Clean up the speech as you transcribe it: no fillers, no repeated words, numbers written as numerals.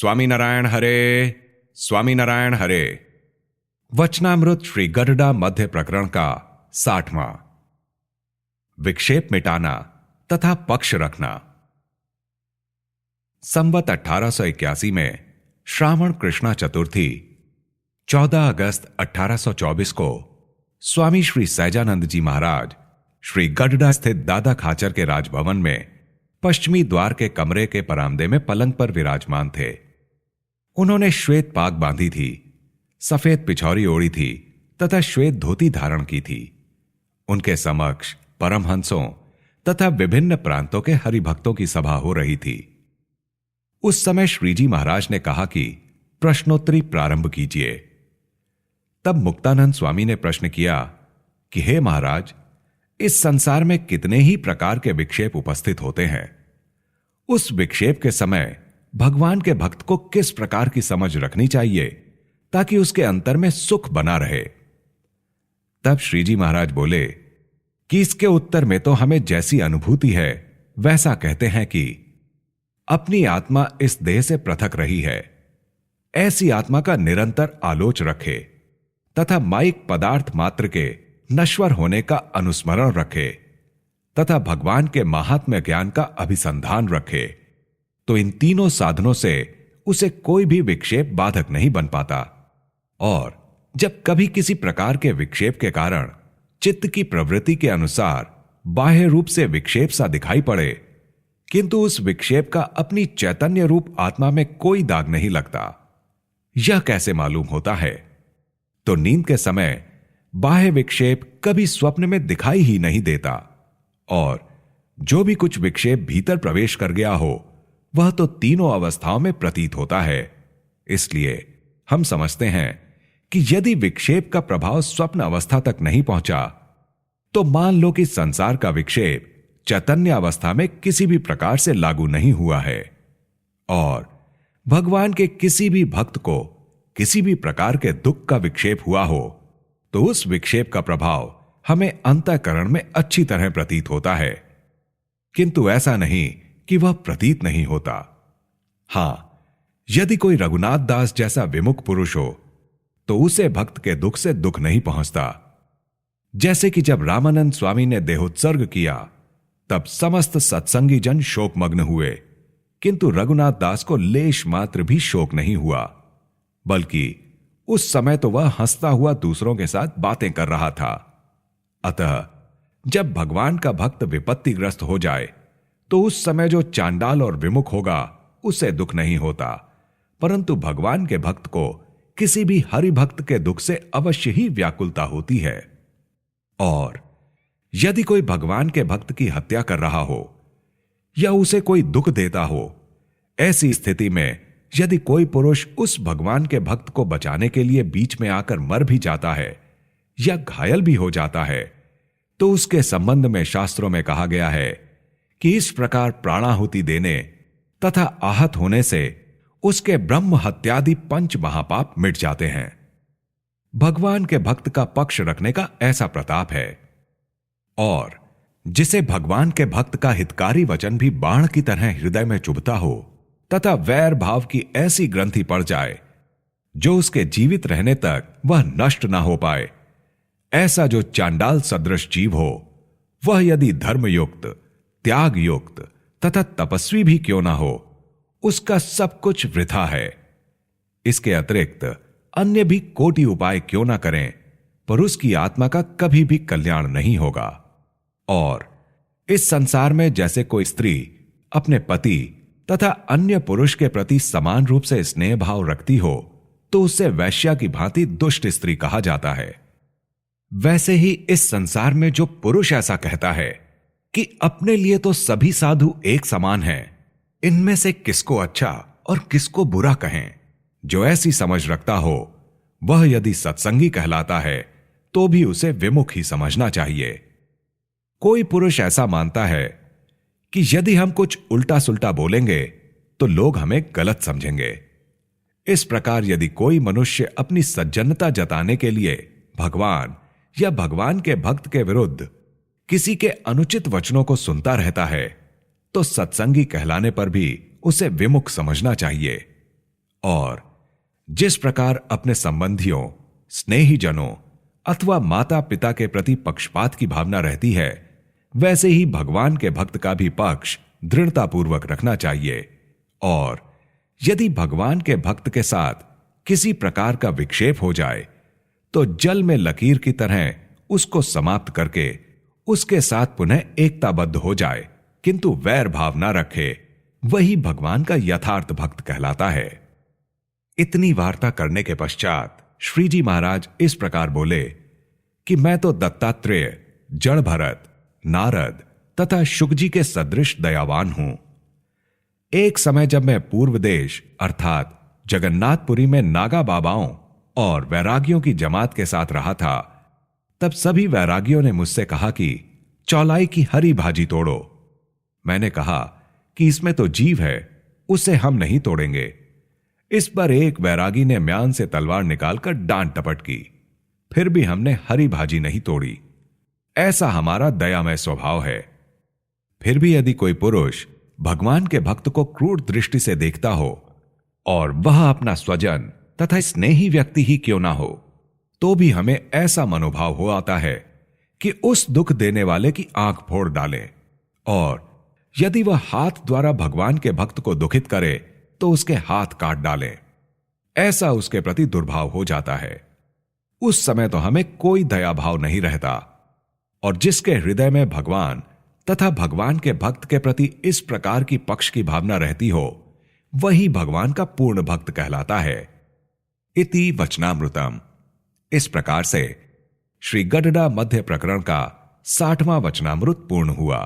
स्वामीनारायण हरे, स्वामीनारायण हरे। वचनामृत श्री गरुड़ा मध्य प्रकरण का 60वां। विक्षेप मिटाना तथा पक्ष रखना। संवत 1881 में श्रावण कृष्णा चतुर्थी 14 अगस्त 1824 को स्वामी श्री सहजानंद जी महाराज श्री गरुड़ा स्थित दादा खाचर के राजभवन में पश्चिमी द्वार के कमरे के बरामदे में पलंग पर विराजमान थे। उन्होंने श्वेत पाग बांधी थी, सफेद पिछौरी ओढ़ी थी तथा श्वेत धोती धारण की थी। उनके समक्ष परमहंसों तथा विभिन्न प्रांतों के हरिभक्तों की सभा हो रही थी। उस समय श्रीजी महाराज ने कहा कि प्रश्नोत्तरी प्रारंभ कीजिए। तब मुक्तानंद स्वामी ने प्रश्न किया कि हे महाराज, इस संसार में कितने ही प्रकार के विक्षेप उपस्थित होते हैं। उस विक्षेप के समय भगवान के भक्त को किस प्रकार की समझ रखनी चाहिए ताकि उसके अंतर में सुख बना रहे। तब श्रीजी महाराज बोले कि इसके उत्तर में तो हमें जैसी अनुभूति है वैसा कहते हैं कि अपनी आत्मा इस देह से पृथक रही है। ऐसी आत्मा का निरंतर आलोच रखे तथा माइक पदार्थ मात्र के नश्वर होने का अनुस्मरण रखे तथा भगवान के महात्म्य ज्ञान का अभिसंधान रखे, तो इन तीनों साधनों से उसे कोई भी विक्षेप बाधक नहीं बन पाता। और जब कभी किसी प्रकार के विक्षेप के कारण चित्त की प्रवृत्ति के अनुसार बाह्य रूप से विक्षेप सा दिखाई पड़े, किंतु उस विक्षेप का अपनी चैतन्य रूप आत्मा में कोई दाग नहीं लगता, यह कैसे मालूम होता है? तो नींद के समय बाह्य विक्षेप कभी स्वप्न में दिखाई ही नहीं देता, और जो भी कुछ विक्षेप भीतर प्रवेश कर गया हो वह तो तीनों अवस्थाओं में प्रतीत होता है। इसलिए हम समझते हैं कि यदि विक्षेप का प्रभाव स्वप्न अवस्था तक नहीं पहुंचा तो मान लो कि संसार का विक्षेप चैतन्य अवस्था में किसी भी प्रकार से लागू नहीं हुआ है। और भगवान के किसी भी भक्त को किसी भी प्रकार के दुख का विक्षेप हुआ हो तो उस विक्षेप का प्रभाव हमें अंतःकरण में अच्छी तरह प्रतीत होता है, किंतु ऐसा नहीं कि वह प्रतीत नहीं होता। हां, यदि कोई रघुनाथ दास जैसा विमुख पुरुष हो तो उसे भक्त के दुख से दुख नहीं पहुंचता। जैसे कि जब रामानंद स्वामी ने देहोत्सर्ग किया तब समस्त सत्संगी जन शोकमग्न हुए, किंतु रघुनाथ दास को लेश मात्र भी शोक नहीं हुआ, बल्कि उस समय तो वह हंसता हुआ दूसरों के साथ बातें कर रहा था। अतः जब भगवान का भक्त विपत्तिग्रस्त हो जाए तो उस समय जो चांडाल और विमुख होगा उसे दुख नहीं होता, परंतु भगवान के भक्त को किसी भी हरि भक्त के दुख से अवश्य ही व्याकुलता होती है। और यदि कोई भगवान के भक्त की हत्या कर रहा हो या उसे कोई दुख देता हो, ऐसी स्थिति में यदि कोई पुरुष उस भगवान के भक्त को बचाने के लिए बीच में आकर मर भी जाता है या घायल भी हो जाता है, तो उसके संबंध में शास्त्रों में कहा गया है कि इस प्रकार प्राणाहुति देने तथा आहत होने से उसके ब्रह्म हत्यादि 5 महापाप मिट जाते हैं। भगवान के भक्त का पक्ष रखने का ऐसा प्रताप है। और जिसे भगवान के भक्त का हितकारी वचन भी बाण की तरह हृदय में चुभता हो तथा वैर भाव की ऐसी ग्रंथि पड़ जाए जो उसके जीवित रहने तक वह नष्ट ना हो पाए, ऐसा जो चांडाल सदृश जीव हो, वह यदि धर्मयुक्त, त्याग युक्त तथा तपस्वी भी क्यों ना हो, उसका सब कुछ वृथा है। इसके अतिरिक्त अन्य भी कोटि उपाय क्यों ना करें, पर उसकी आत्मा का कभी भी कल्याण नहीं होगा। और इस संसार में जैसे कोई स्त्री अपने पति तथा अन्य पुरुष के प्रति समान रूप से स्नेह भाव रखती हो तो उसे वैश्या की भांति दुष्ट स्त्री कहा जाता है। वैसे ही इस संसार में जो पुरुष ऐसा कहता है कि अपने लिए तो सभी साधु एक समान हैं, इनमें से किसको अच्छा और किसको बुरा कहें, जो ऐसी समझ रखता हो वह यदि सत्संगी कहलाता है तो भी उसे विमुख ही समझना चाहिए। कोई पुरुष ऐसा मानता है कि यदि हम कुछ उल्टा सुल्टा बोलेंगे तो लोग हमें गलत समझेंगे। इस प्रकार यदि कोई मनुष्य अपनी सज्जनता जताने के लिए भगवान या भगवान के भक्त के विरुद्ध किसी के अनुचित वचनों को सुनता रहता है तो सत्संगी कहलाने पर भी उसे विमुख समझना चाहिए। और जिस प्रकार अपने संबंधियों, स्नेहीजनों अथवा माता पिता के प्रति पक्षपात की भावना रहती है, वैसे ही भगवान के भक्त का भी पक्ष दृढ़तापूर्वक रखना चाहिए। और यदि भगवान के भक्त के साथ किसी प्रकार का विक्षेप हो जाए तो जल में लकीर की तरह उसको समाप्त करके उसके साथ पुनः एकताबद्ध हो जाए, किंतु वैर भाव न रखे, वही भगवान का यथार्थ भक्त कहलाता है। इतनी वार्ता करने के पश्चात श्री जी महाराज इस प्रकार बोले कि मैं तो दत्तात्रेय, जड़ भरत, नारद तथा शुक जी के सदृश दयावान हूं। एक समय जब मैं पूर्व देश अर्थात जगन्नाथपुरी में नागा बाबाओं और वैरागियों की जमात के साथ रहा था, तब सभी वैरागियों ने मुझसे कहा कि चौलाई की हरी भाजी तोड़ो। मैंने कहा कि इसमें तो जीव है, उसे हम नहीं तोड़ेंगे। इस पर एक वैरागी ने म्यान से तलवार निकालकर डांट टपट की, फिर भी हमने हरी भाजी नहीं तोड़ी। ऐसा हमारा दयामय स्वभाव है। फिर भी यदि कोई पुरुष भगवान के भक्त को क्रूर दृष्टि से देखता हो और वह अपना स्वजन तथा स्नेही व्यक्ति ही क्यों ना हो, तो भी हमें ऐसा मनोभाव हो आता है कि उस दुख देने वाले की आंख फोड़ डालें, और यदि वह हाथ द्वारा भगवान के भक्त को दुखित करे तो उसके हाथ काट डालें। ऐसा उसके प्रति दुर्भाव हो जाता है। उस समय तो हमें कोई दया भाव नहीं रहता, और जिसके हृदय में भगवान तथा भगवान के भक्त के प्रति इस प्रकार की पक्ष की भावना रहती हो, वही भगवान का पूर्ण भक्त कहलाता है। इति वचनामृतम। इस प्रकार से श्री गडडा मध्य प्रकरण का 60वां वचनामृत पूर्ण हुआ।